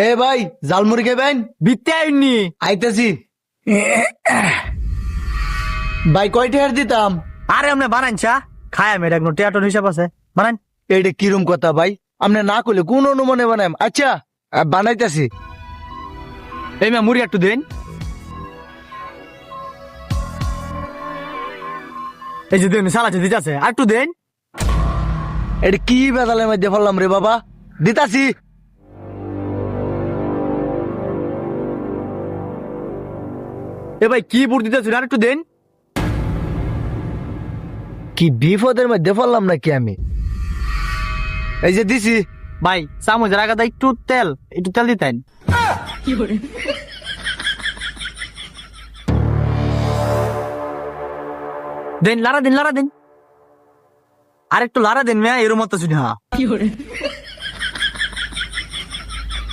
এ ভাই জালমুড়ি খাবেন? বিতে আইনি আইতেছি। ভাই কয় টাকার দিতাম? আরে আপনি বানান চা খায় আমি এটা টিয়াটন হিসাব আছে বানান। এটা কিরম কথা ভাই, আপনি না করলে কোন অনুমানে বানাম? আচ্ছা বানাইতেছি। এই মা মুড়ি একটু দেন। এই যে দেন সালাচে দিতে আছে আর একটু দেন। এটা কি বেদালের মধ্যে ফেললাম রে বাবা, দিতাছি। এ ভাই কি বুট দিতে আর একটু দেন। কি বিপদের মধ্যে ফেললাম নাকি আমি? এই যে দিছি। ভাই চামচের আগাদা একটু তেল দিতেন। দেন লারা দিন আর একটু লারা দেন মেয়া এর মতো শুনে।